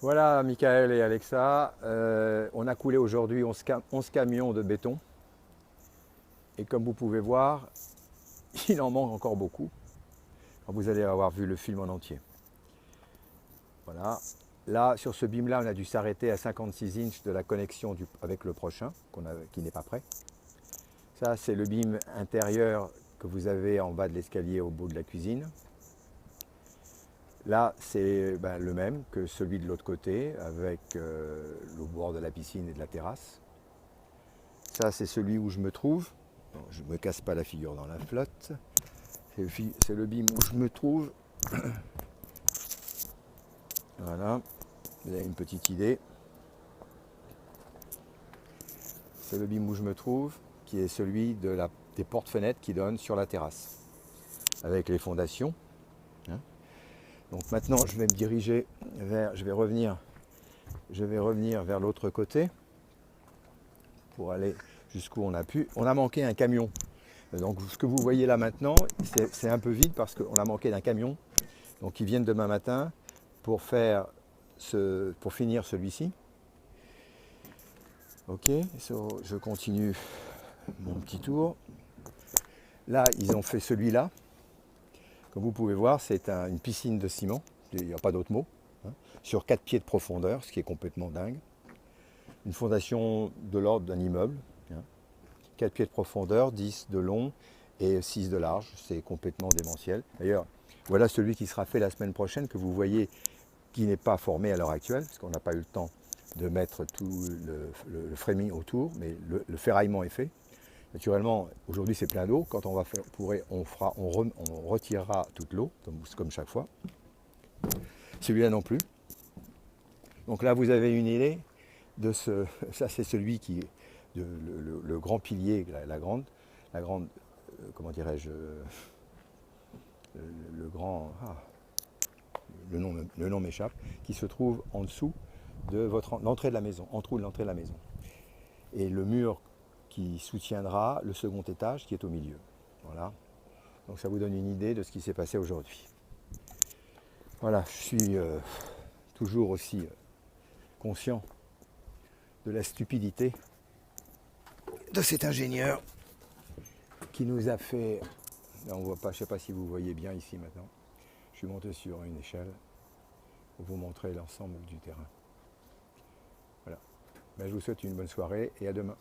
Voilà, Michael et Alexa, on a coulé aujourd'hui 11 camions de béton. Et comme vous pouvez voir, il en manque encore beaucoup. Quand vous allez avoir vu le film en entier. Voilà. Là, sur ce beam-là, on a dû s'arrêter à 56 inches de la connexion avec le prochain, qui n'est pas prêt. Ça, c'est le beam intérieur que vous avez en bas de l'escalier au bout de la cuisine. Là, c'est le même que celui de l'autre côté, avec le bord de la piscine et de la terrasse. Ça, c'est celui où je me trouve. Bon, je ne me casse pas la figure dans la flotte. C'est le beam où je me trouve. Voilà, vous avez une petite idée. C'est le beam où je me trouve, qui est celui des portes-fenêtres qui donnent sur la terrasse, avec les fondations. Donc maintenant, je vais me diriger vers, je vais revenir vers l'autre côté pour aller jusqu'où on a pu. On a manqué un camion. Donc ce que vous voyez là maintenant, c'est un peu vide parce qu'on a manqué d'un camion. Donc ils viennent demain matin pour finir celui-ci. Ok, je continue mon petit tour. Là, ils ont fait celui-là. Comme vous pouvez voir, c'est une piscine de ciment. Il n'y a pas d'autre mot. Sur 4 pieds de profondeur, ce qui est complètement dingue. Une fondation de l'ordre d'un immeuble. 4 pieds de profondeur, 10 de long et 6 de large. C'est complètement démentiel. D'ailleurs, voilà celui qui sera fait la semaine prochaine, que vous voyez, qui n'est pas formé à l'heure actuelle, parce qu'on n'a pas eu le temps de mettre tout le framing autour, mais le ferraillement est fait. Naturellement, aujourd'hui c'est plein d'eau. Quand on va faire, on retirera toute l'eau, comme chaque fois. Celui-là non plus. Donc là, vous avez une idée de ce. Ça, c'est celui qui est le grand pilier, la grande, comment dirais-je, le grand. Le nom m'échappe, qui se trouve en dessous de l'entrée de la maison, en dessous de l'entrée de la maison. Et le mur qui soutiendra le second étage qui est au milieu. Voilà. Donc ça vous donne une idée de ce qui s'est passé aujourd'hui. Voilà, je suis toujours aussi conscient de la stupidité de cet ingénieur qui nous a fait. Là, on voit pas, je ne sais pas si vous voyez bien ici maintenant. Je suis monté sur une échelle pour vous montrer l'ensemble du terrain. Voilà. Ben, je vous souhaite une bonne soirée et à demain.